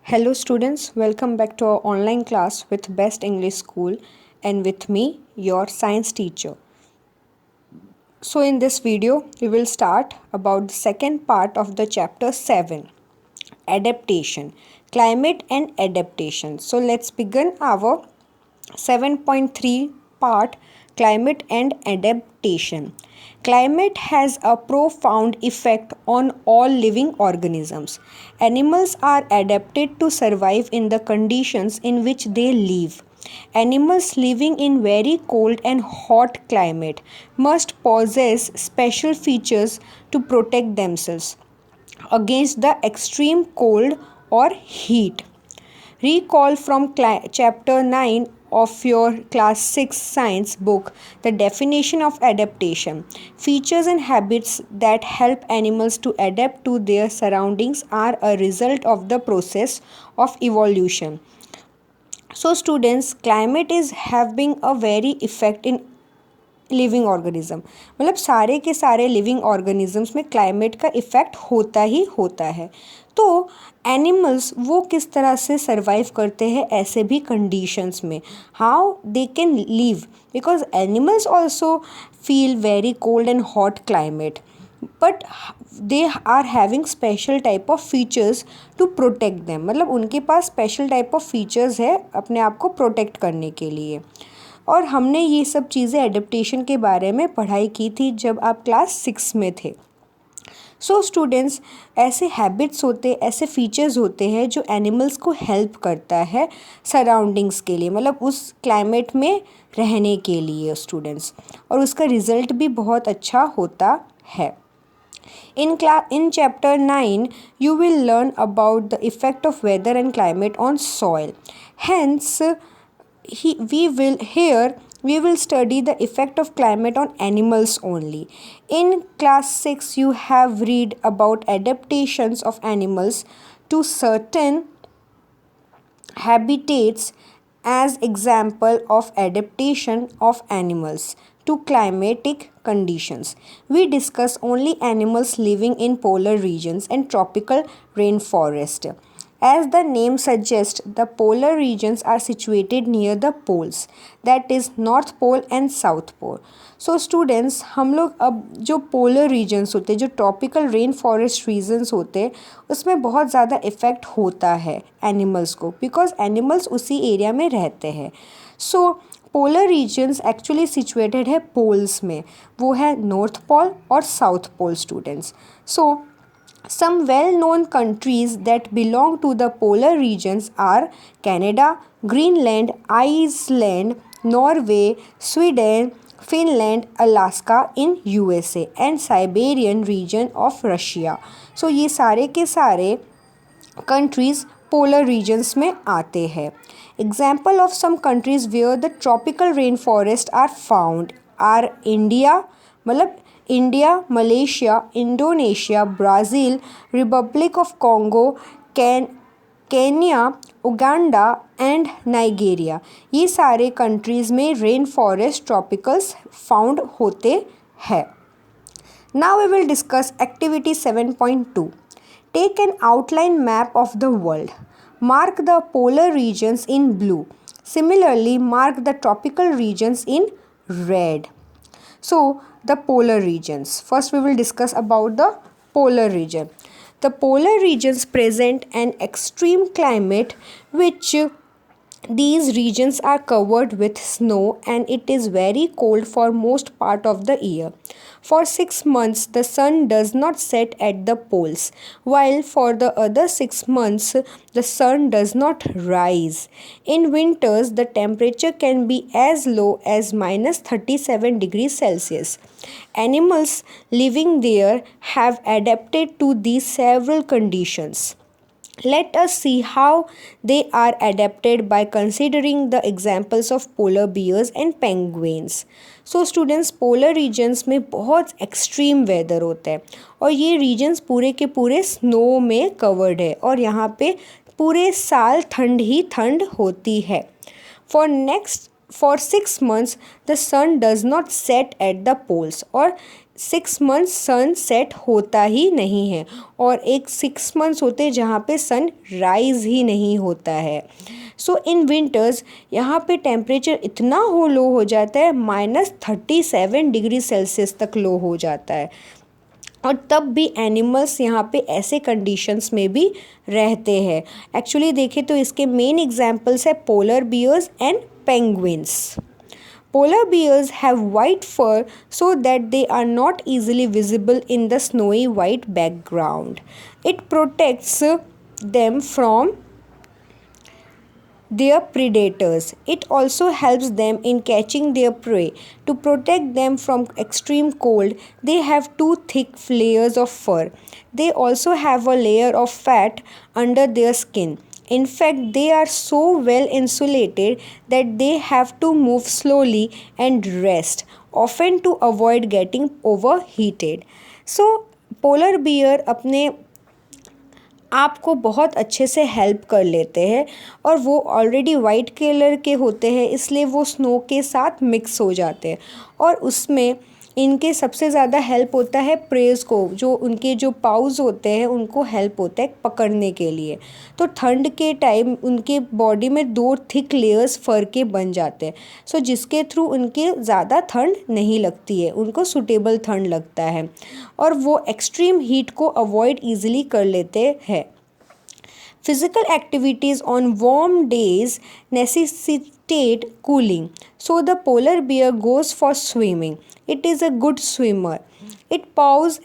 Hello students, welcome back to our online class with Best English School and with me, your science teacher. So in this video, we will start about the second part of the chapter 7, adaptation, climate and adaptation. So let's begin our 7.3 part, climate and adaptation. Climate has a profound effect on all living organisms. Animals are adapted to survive in the conditions in which they live. Animals living in very cold and hot climate must possess special features to protect themselves against the extreme cold or heat. Recall from chapter 9 of your class 6 science book the definition of adaptation. Features and habits that help animals to adapt to their surroundings are a result of the process of evolution. So students, climate is having a very effect in living organism, मतलब सारे के सारे living organisms में climate का effect होता ही होता है. तो एनिमल्स वो किस तरह से सर्वाइव करते हैं ऐसे भी कंडीशंस में, how they can live, because animals also feel very cold and hot climate, but they are having special type of features to protect them, मतलब उनके पास स्पेशल टाइप ऑफ फीचर्स है अपने आप को प्रोटेक्ट करने के लिए. और हमने ये सब चीज़ें एडेप्टेशन के बारे में पढ़ाई की थी जब आप क्लास 6 में थे. सो स्टूडेंट्स, ऐसे हैबिट्स होते, ऐसे फीचर्स होते हैं जो एनिमल्स को हेल्प करता है सराउंडिंग्स के लिए, मतलब उस क्लाइमेट में रहने के लिए स्टूडेंट्स, और उसका रिज़ल्ट भी बहुत अच्छा होता है. In chapter 9, you will learn about the effect of weather and climate on soil. Hence, we will study the effect of climate on animals only. In class 6, you have read about adaptations of animals to certain habitats as example of adaptation of animals to climatic conditions. We discuss only animals living in polar regions and tropical rainforest. As the name suggests, the polar regions are situated near the poles, that is North Pole and South Pole. So students, हम लोग अब जो polar regions होते हैं, जो tropical rain forest regions होते हैं, उसमें बहुत ज़्यादा इफ़ेक्ट होता है एनिमल्स को, बिकॉज एनिमल्स उसी एरिया में रहते हैं. सो पोलर रीजन्स एक्चुअली सिचुएटेड है पोल्स में, वो है नॉर्थ पोल और south pole students. So some well-known countries that belong to the polar regions are Canada, Greenland, Iceland, Norway, Sweden, Finland, Alaska in USA and Siberian region of Russia. So ये सारे के सारे countries polar regions में आते हैं. Example of some countries where the tropical rainforests are found are India, मतलब India, Malaysia, Indonesia, Brazil, Republic of Congo, Kenya, Uganda and Nigeria. ये सारे कंट्रीज़ में रेन फॉरेस्ट ट्रॉपिकल्स फाउंड होते हैं. Now we will discuss activity 7.2. Take an outline map of the world. Mark the polar regions in blue. Similarly, mark the tropical regions in red. So, the polar regions. First, we will discuss about the polar region. The polar regions present an extreme climate which these regions are covered with snow and it is very cold for most part of the year. For 6 months, the sun does not set at the poles, while for the other 6 months, the sun does not rise. In winters, the temperature can be as low as minus 37 degrees Celsius. Animals living there have adapted to these several conditions. Let us see how they are adapted by considering the examples of polar bears and penguins. So students, polar regions में बहुत extreme weather होता है और ये regions पूरे के पूरे snow में कवर्ड है और यहाँ पे पूरे साल ठंड ही ठंड होती है. For 6 months, the sun does not set at the poles, और 6 मंथ्स सन सेट होता ही नहीं है और एक 6 मंथ्स होते हैं जहाँ पे सन राइज ही नहीं होता है। सो इन विंटर्स यहाँ पे टेम्परेचर इतना लो हो जाता है -37 डिग्री सेल्सियस तक लो हो जाता है और तब भी एनिमल्स यहाँ पे ऐसे कंडीशंस में भी रहते हैं। एक्चुअली देखें तो इसके मेन एग्जांपल्स है polar bears and penguins. Polar bears have white fur so that they are not easily visible in the snowy white background. It protects them from their predators. It also helps them in catching their prey. To protect them from extreme cold, they have two thick layers of fur. They also have a layer of fat under their skin. In fact, they are so well insulated that they have to move slowly and rest, often to avoid getting overheated. So, polar bear अपने आपको बहुत अच्छे से help कर लेते हैं और वो ऑलरेडी वाइट कलर के होते हैं, इसलिए वो स्नो के साथ मिक्स हो जाते हैं और उसमें इनके सबसे ज़्यादा हेल्प होता है प्रेज को, जो उनके जो पाउज होते हैं उनको हेल्प होता है पकड़ने के लिए। तो ठंड के टाइम उनके बॉडी में 2 थिक लेयर्स फर के बन जाते हैं, सो जिसके थ्रू उनके ज़्यादा ठंड नहीं लगती है, उनको सूटेबल ठंड लगता है और वो एक्सट्रीम हीट को अवॉइड ईजिली कर लेते हैं। Physical activities on warm days necessitate cooling, so the polar bear goes for swimming. It is a good swimmer. Its paws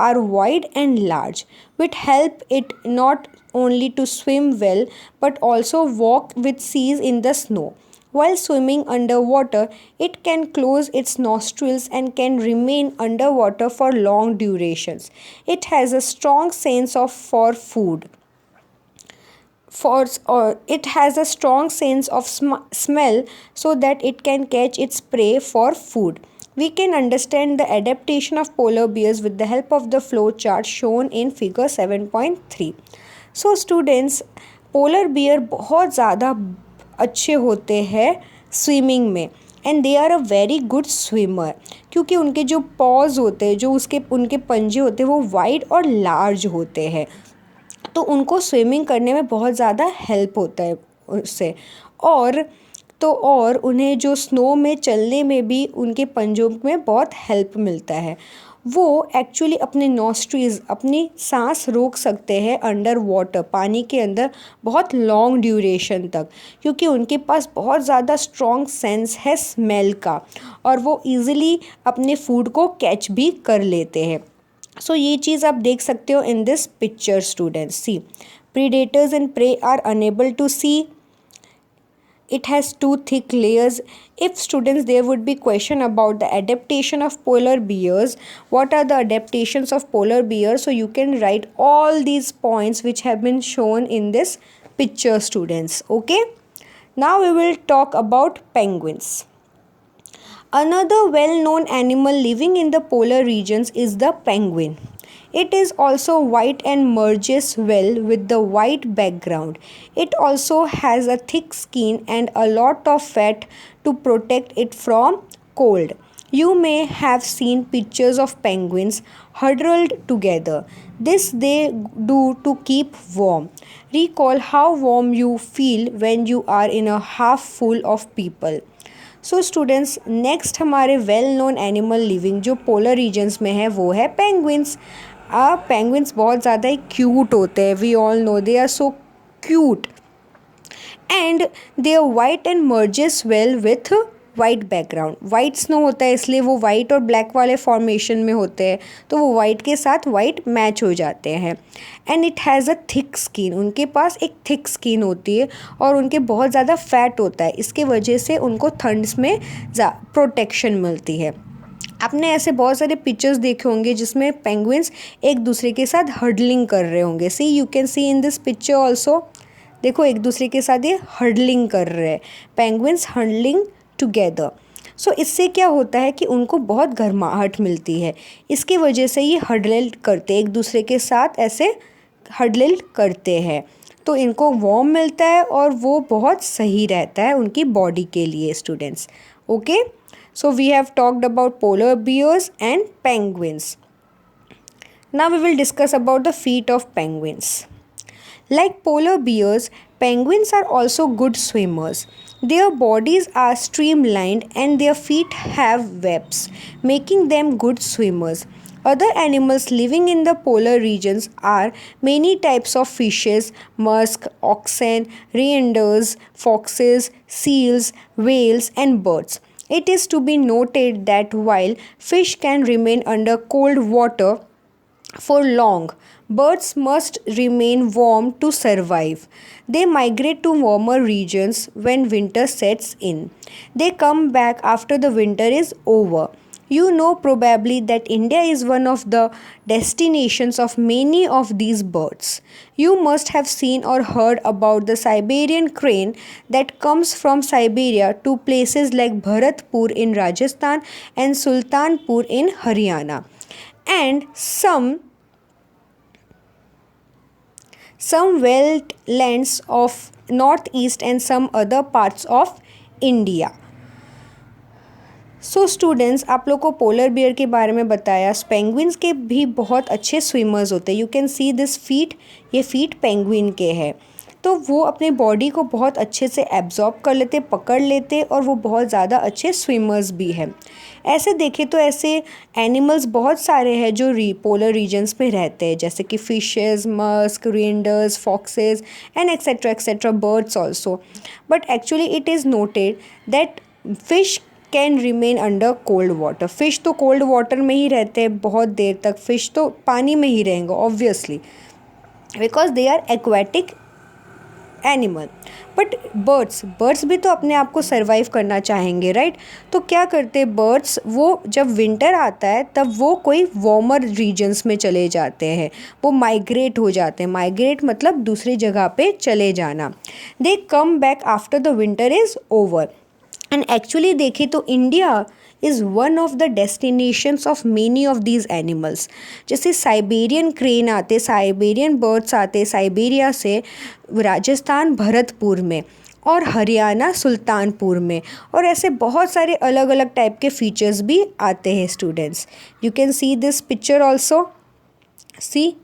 are wide and large, which help it not only to swim well but also walk with ease in the snow. While swimming underwater, it can close its nostrils and can remain underwater for long durations. It has a strong sense for food. It has a strong sense of smell so that it can catch its prey for food. We can understand the adaptation of polar bears with the help of the flow chart shown in figure 7.3. So students, polar bear बहुत ज़्यादा अच्छे होते हैं swimming में and they are a very good swimmer, क्योंकि उनके जो pause होते हैं, जो उनके पंजे होते हैं वो वाइड और लार्ज होते हैं, तो उनको स्विमिंग करने में बहुत ज़्यादा हेल्प होता है उससे। और उन्हें जो स्नो में चलने में भी उनके पंजों में बहुत हेल्प मिलता है। वो एक्चुअली अपने नॉस्ट्रीज, अपनी सांस रोक सकते हैं अंडर वाटर, पानी के अंदर बहुत लॉन्ग ड्यूरेशन तक, क्योंकि उनके पास बहुत ज़्यादा स्ट्रॉन्ग सेंस है स्मेल का और वो ईज़िली अपने फूड को कैच भी कर लेते हैं। सो ये चीज़ आप देख सकते हो in this picture students. See, predators and prey are unable to see. It has 2 thick layers. If students, there would be question about the adaptation of polar bears. What are the adaptations of polar bears? So you can write all these points which have been shown in this picture students. Okay. Now we will talk about penguins. Another well-known animal living in the polar regions is the penguin. It is also white and merges well with the white background. It also has a thick skin and a lot of fat to protect it from cold. You may have seen pictures of penguins huddled together. This they do to keep warm. Recall how warm you feel when you are in a half full of people. So students, next हमारे well known animal living जो polar regions में है वो है penguins. Penguins बहुत ज़्यादा ही cute होते हैं, we all know they are so cute and they are white and merges well with white background. White snow होता है इसलिए वो वाइट और ब्लैक वाले फॉर्मेशन में होते हैं, तो वो वाइट के साथ वाइट मैच हो जाते हैं। And it has a thick skin, उनके पास एक थिक स्किन होती है और उनके बहुत ज़्यादा फैट होता है, इसके वजह से उनको ठंड्स में प्रोटेक्शन मिलती है। आपने ऐसे बहुत सारे पिक्चर्स देखे होंगे जिसमें पेंगुइन्स एक दूसरे के साथ हर्डलिंग कर रहे होंगे। See, you can see in this picture also, देखो एक दूसरे के साथ ये हर्डलिंग कर रहे हैं, पेंगुइन्स हर्डलिंग टुगेदर। सो इससे क्या होता है कि उनको बहुत गर्माहट मिलती है, इसकी वजह से ये हर्डल करते एक दूसरे के साथ ऐसे हर्डल करते हैं, तो इनको वार्म मिलता है और वो बहुत सही रहता है उनकी बॉडी के लिए students. Okay, So we have talked about polar bears and penguins. Now we will discuss about the feet of penguins. Like polar bears, penguins are also good swimmers. Their bodies are streamlined and their feet have webs, making them good swimmers. Other animals living in the polar regions are many types of fishes, musk, oxen, reindeers, foxes, seals, whales, and birds. It is to be noted that while fish can remain under cold water, for long, birds must remain warm to survive. They migrate to warmer regions when winter sets in. They come back after the winter is over. You know probably that India is one of the destinations of many of these birds. You must have seen or heard about the Siberian crane that comes from Siberia to places like Bharatpur in Rajasthan and Sultanpur in Haryana, and some wetlands of northeast and some other parts of India. So students, आप लोग को polar bear के बारे में बताया. Penguins के भी बहुत अच्छे स्विमर्स होते हैं. You can see this feet, ये फीट पेंगुइन के हैं. तो वो अपने बॉडी को बहुत अच्छे से एब्जॉर्ब कर लेते, पकड़ लेते, और वो बहुत ज़्यादा अच्छे स्विमर्स भी हैं. ऐसे देखें तो ऐसे एनिमल्स बहुत सारे हैं जो पोलर रीजन्स में रहते हैं, जैसे कि fishes, Musk, renders, foxes and etcetera birds also. But actually it is noted that fish can remain under cold water. Fish तो कोल्ड वाटर में ही रहते हैं बहुत देर तक. फ़िश तो पानी में ही रहेंगे obviously, because they are aquatic animal. But birds भी तो अपने आप को सर्वाइव करना चाहेंगे, राइट? तो क्या करते बर्ड्स, वो जब विंटर आता है तब वो कोई वार्मर रीजन्स में चले जाते हैं. वो माइग्रेट हो जाते हैं. माइग्रेट मतलब दूसरी जगह पे चले जाना. They come back after the winter is over. And actually देखें तो India is one of the destinations of many of these animals. जैसे साइबेरियन क्रेन आते, साइबेरियन बर्ड्स आते साइबेरिया से राजस्थान भरतपुर में, और हरियाणा सुल्तानपुर में, और ऐसे बहुत सारे अलग अलग टाइप के फीचर्स भी आते हैं students. You can see this picture also. See,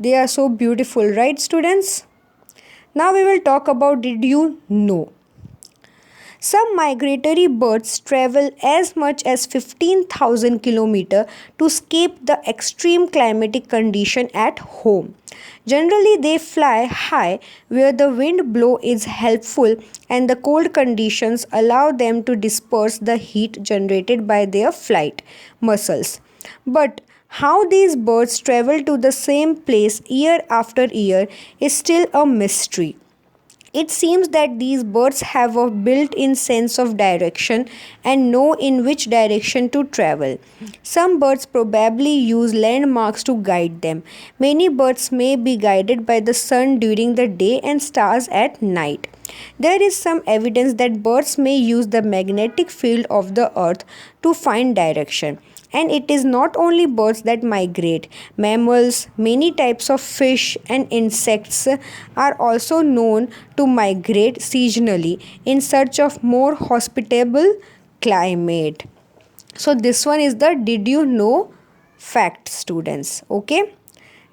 they are so beautiful, right students? Now we will talk about did you know. Some migratory birds travel as much as 15,000 kilometers to escape the extreme climatic condition at home. Generally, they fly high where the wind blow is helpful and the cold conditions allow them to disperse the heat generated by their flight muscles. But how these birds travel to the same place year after year is still a mystery. It seems that these birds have a built-in sense of direction and know in which direction to travel. Some birds probably use landmarks to guide them. Many birds may be guided by the sun during the day and stars at night. There is some evidence that birds may use the magnetic field of the earth to find direction. And it is not only birds that migrate. Mammals, many types of fish and insects are also known to migrate seasonally in search of more hospitable climate. So this one is the did you know fact, students. Okay.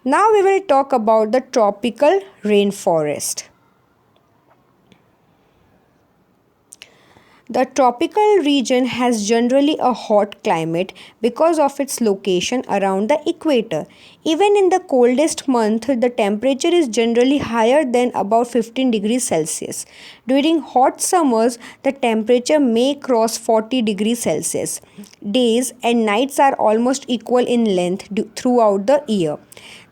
Now we will talk about the tropical rainforest. The tropical region has generally a hot climate because of its location around the equator. Even in the coldest month, the temperature is generally higher than about 15 degrees Celsius. During hot summers, the temperature may cross 40 degrees Celsius. Days and nights are almost equal in length throughout the year.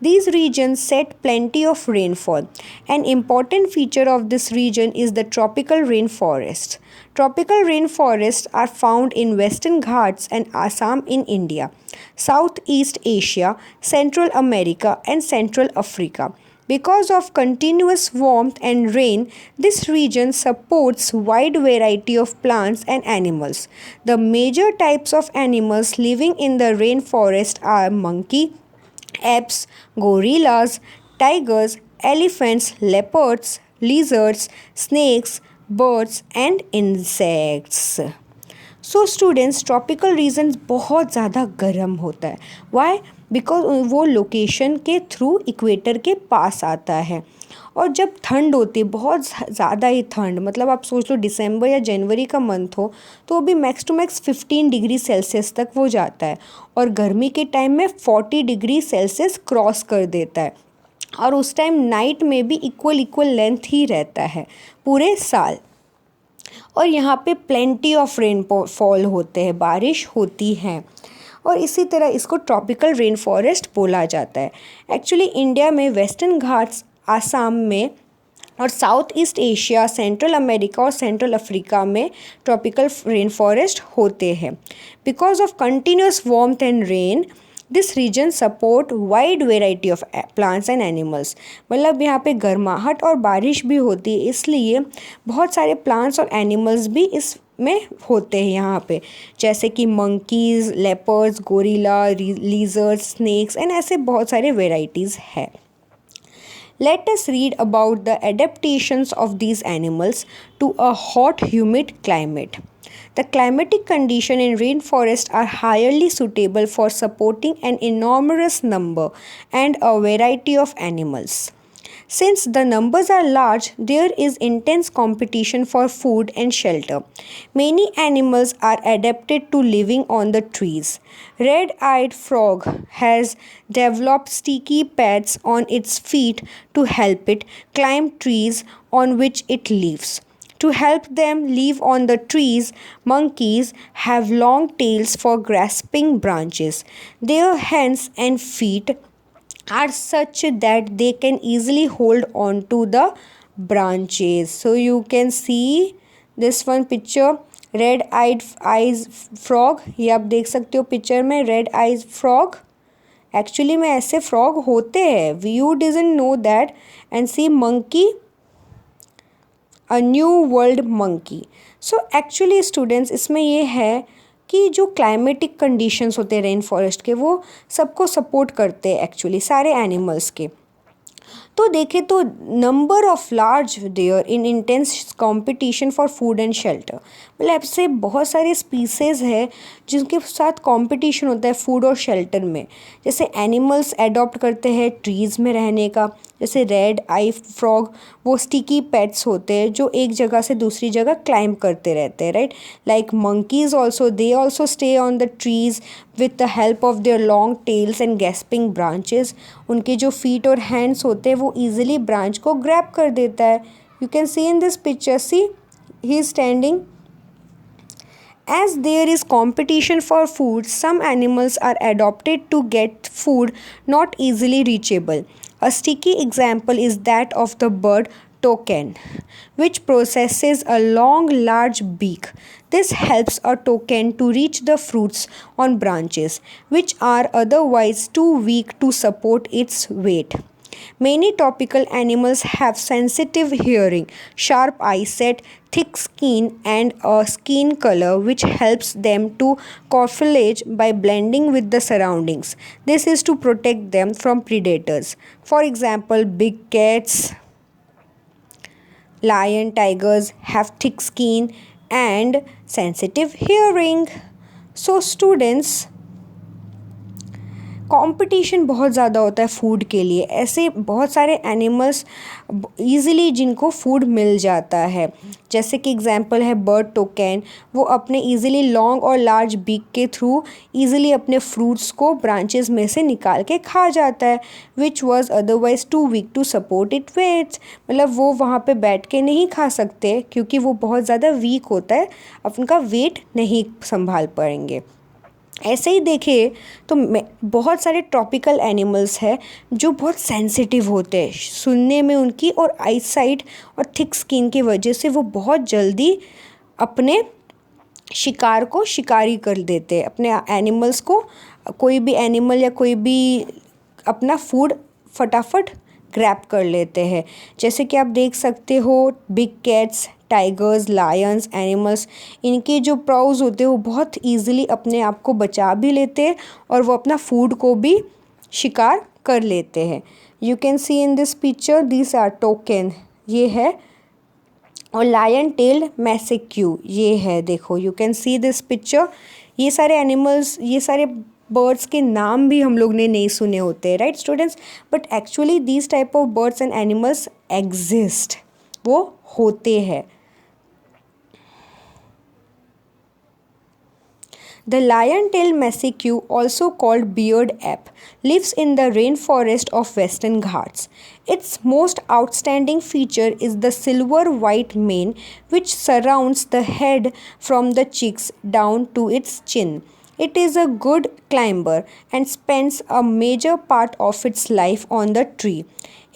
These regions set plenty of rainfall. An important feature of this region is the tropical rainforest. Tropical rainforests are found in Western Ghats and Assam in India, Southeast Asia, Central America, and Central Africa. Because of continuous warmth and rain, this region supports wide variety of plants and animals. The major types of animals living in the rainforest are monkey, apes, gorillas, tigers, elephants, leopards, lizards, snakes, birds and insects. So students, tropical region बहुत ज़्यादा गर्म होता है। Y? Because वो location के through equator के पास आता है। और जब ठंड होती है, बहुत ज़्यादा ही ठंड, मतलब आप सोच लो दिसंबर या जनवरी का मंथ हो तो भी max to max 15 degree Celsius तक वो जाता है। और गर्मी के टाइम में 40 डिग्री सेल्सियस क्रॉस कर देता है। और उस टाइम नाइट में भी इक्वल लेंथ ही रहता है पूरे साल। और यहाँ पे प्लेंटी ऑफ रेन फॉल होते हैं, बारिश होती है। और इसी तरह इसको ट्रॉपिकल रेन फॉरेस्ट बोला जाता है। एक्चुअली इंडिया में वेस्टर्न घाट्स, आसाम में और south east Asia, central America और सेंट्रल अफ्रीका में ट्रॉपिकल रेन फॉरेस्ट होते हैं। Because of continuous warmth and rain, this region support wide variety of plants and animals. मतलब यहाँ पे गर्माहट और बारिश भी होती है, इसलिए बहुत सारे प्लांट्स और एनिमल्स भी इसमें होते हैं यहाँ पे, जैसे कि monkeys, leopards, gorilla, lizards, snakes and ऐसे बहुत सारे वेराइटीज़ है। Let us read about the adaptations of these animals to a hot, humid climate. The climatic conditions in rainforests are highly suitable for supporting an enormous number and a variety of animals. Since the numbers are large, there is intense competition for food and shelter. Many animals are adapted to living on the trees. Red-eyed frog has developed sticky pads on its feet to help it climb trees on which it lives. To help them live on the trees, monkeys have long tails for grasping branches. Their hands and feet are such that they can easily hold on to the branches. So you can see this one picture, red eyes frog. ये आप देख सकते हो picture में, red eyes frog. Actually में ऐसे frog होते हैं, you didn't know that. And C monkey, a new world monkey. So actually students, इसमें ये है कि जो क्लाइमेटिक कंडीशंस होते हैं रेन फॉरेस्ट के, वो सबको सपोर्ट करते हैं एक्चुअली, सारे एनिमल्स के। तो देखें तो number of large there in intense competition for food and shelter. मतलब ऐसे बहुत सारे स्पीसीज़ है जिनके साथ कंपटीशन होता है फूड और शेल्टर में। जैसे एनिमल्स अडॉप्ट करते हैं ट्रीज़ में रहने का, जैसे रेड आई फ्रॉग, वो स्टिकी पेट्स होते हैं जो एक जगह से दूसरी जगह क्लाइंब करते रहते हैं, right. Like monkeys also, they also stay on the trees with the help of their long tails and gasping branches. उनके जो फीट और हैंड्स होते हैं वो ईजिली ब्रांच को ग्रैब कर देता है। You can see in this picture, see he is standing. As there is competition for food, some animals are adopted to get food not easily reachable. A sticky example is that of the bird toucan, which possesses a long, large beak. This helps a toucan to reach the fruits on branches, which are otherwise too weak to support its weight. Many tropical animals have sensitive hearing, sharp eyesight, thick skin, and a skin color which helps them to camouflage by blending with the surroundings. This is to protect them from predators. For example, big cats, lion, tigers have thick skin and sensitive hearing. So students, competition बहुत ज़्यादा होता है food के लिए। ऐसे बहुत सारे animals easily जिनको फूड मिल जाता है, जैसे कि एग्जांपल है बर्ड टोकन। वो अपने ईज़िली लॉन्ग और लार्ज बीक के थ्रू ईज़िली अपने फ्रूट्स को ब्रांचेस में से निकाल के खा जाता है, which was otherwise too weak to support it weights. मतलब वो वहाँ पे बैठ के नहीं खा सकते क्योंकि वो बहुत ज़्यादा वीक होता है, उनका वेट नहीं संभाल पाएंगे। ऐसे ही देखें तो बहुत सारे ट्रॉपिकल एनिमल्स हैं जो बहुत सेंसिटिव होते हैं सुनने में उनकी, और आईसाइट और थिक स्किन की वजह से वो बहुत जल्दी अपने शिकार को शिकारी कर देते हैं, अपने एनिमल्स को। कोई भी एनिमल या कोई भी अपना फूड फटाफट ग्रैब कर लेते हैं। जैसे कि आप देख सकते हो big cats, tigers, Lions, animals, इनके जो प्राउज होते हैं वो बहुत ईजिली अपने आप को बचा भी लेते हैं और वो अपना फूड को भी शिकार कर लेते हैं। You can see in this picture, this are toucan. ये है और लायन टेल्ड मैसेक्यू ये है, देखो you can see this picture. ये सारे एनिमल्स, ये सारे बर्ड्स के नाम भी हम लोग ने नहीं सुने होते, right students, but actually these type of birds and animals exist, वो होते हैं। The lion-tailed macaque, also called beard ape, lives in the rainforest of Western Ghats. Its most outstanding feature is the silver-white mane which surrounds the head from the cheeks down to its chin. It is a good climber and spends a major part of its life on the tree.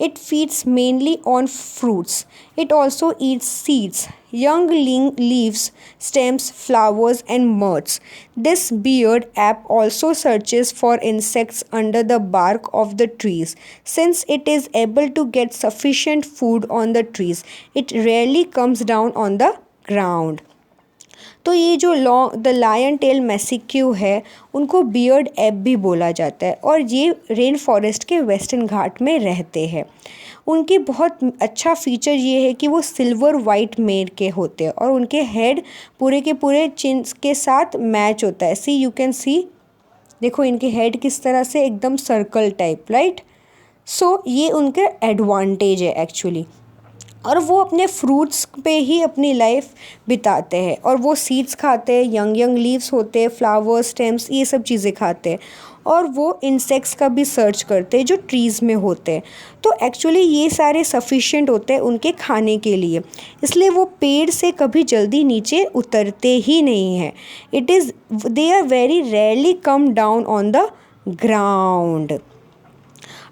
It feeds mainly on fruits. It also eats seeds, young leaves, stems, flowers, and mudds. This beard ape also searches for insects under the bark of the trees. Since it is able to get sufficient food on the trees, it rarely comes down on the ground. तो ये जो the lion tail मैसिक्यू है उनको beard app भी बोला जाता है और ये रेन फॉरेस्ट के वेस्टर्न घाट में रहते हैं। उनकी बहुत अच्छा फीचर ये है कि वो सिल्वर वाइट मेर के होते हैं और उनके हेड पूरे के पूरे चिन के साथ मैच होता है। सी यू कैन सी, देखो इनके हेड किस तरह से एकदम सर्कल टाइप, राइट। सो ये उनके एडवांटेज है एक्चुअली। और वो अपने फ्रूट्स पे ही अपनी लाइफ बिताते हैं और वो सीड्स खाते हैं, यंग यंग लीव्स होते हैं, फ्लावर्स, स्टेम्स, ये सब चीज़ें खाते हैं और वो इंसेक्ट्स का भी सर्च करते हैं जो ट्रीज़ में होते हैं। तो एक्चुअली ये सारे सफिशिएंट होते हैं उनके खाने के लिए, इसलिए वो पेड़ से कभी जल्दी नीचे उतरते ही नहीं हैं। They are very rarely come down on the ground.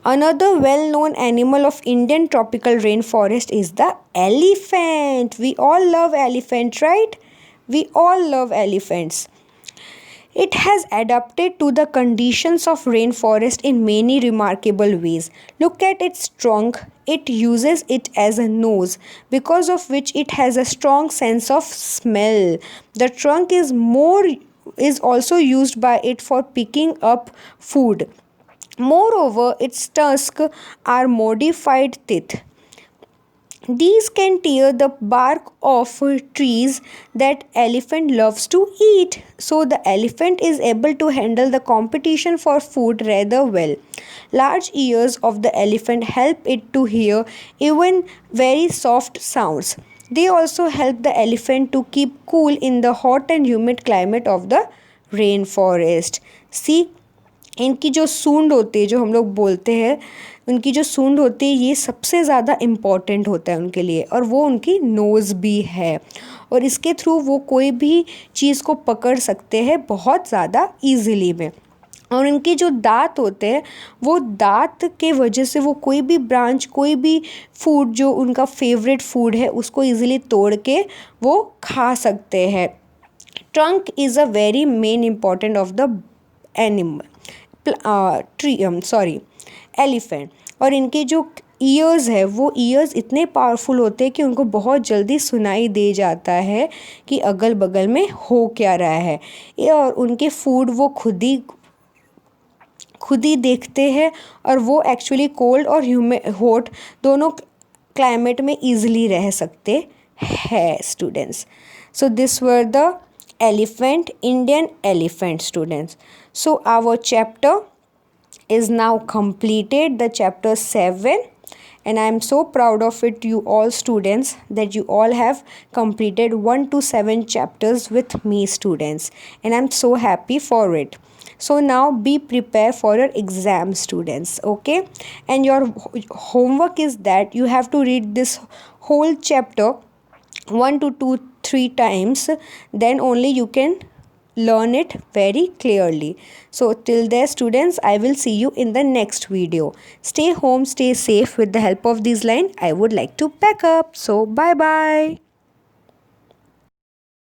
Another well-known animal of Indian tropical rainforest is the elephant. We all love elephant, right? We all love elephants. It has adapted to the conditions of rainforest in many remarkable ways. Look at its trunk. It uses it as a nose, because of which it has a strong sense of smell. The trunk is also used by it for picking up food. Moreover, its tusks are modified teeth. These can tear the bark of trees that elephant loves to eat. So the elephant is able to handle the competition for food rather well. Large ears of the elephant help it to hear even very soft sounds. They also help the elephant to keep cool in the hot and humid climate of the rainforest. See, इनकी जो सूंड होती है, जो हम लोग बोलते हैं, उनकी जो सूंड होती है ये सबसे ज़्यादा इम्पॉर्टेंट होता है उनके लिए और वो उनकी नोज़ भी है और इसके थ्रू वो कोई भी चीज़ को पकड़ सकते हैं बहुत ज़्यादा ईज़िली में। और उनके जो दांत होते हैं वो दांत के वजह से वो कोई भी ब्रांच, कोई भी फूड जो उनका फेवरेट फूड है उसको ईज़िली तोड़ के वो खा सकते हैं। Trunk is a very main important of the animal elephant. और इनके जो ईयर्स है वो ईयर्स इतने पावरफुल होते हैं कि उनको बहुत जल्दी सुनाई दे जाता है कि अगल बगल में हो क्या रहा है। और उनके फूड वो खुद ही देखते हैं और वो एक्चुअली कोल्ड और हॉट दोनों क्लाइमेट में ईजिली रह सकते हैं students. So this were the elephant, Indian elephant, students. So our chapter is now completed, the chapter 7, and I am so proud of it, you all students, that you all have completed 1 to 7 chapters with me, students, and I am so happy for it. So now be prepared for your exam, students, okay? And your homework is that you have to read this whole chapter 1 to 2 3 times, then only you can learn it very clearly. So till there students, I will see you in the next video. Stay home, stay safe. With the help of this line I would like to pack up. So bye bye.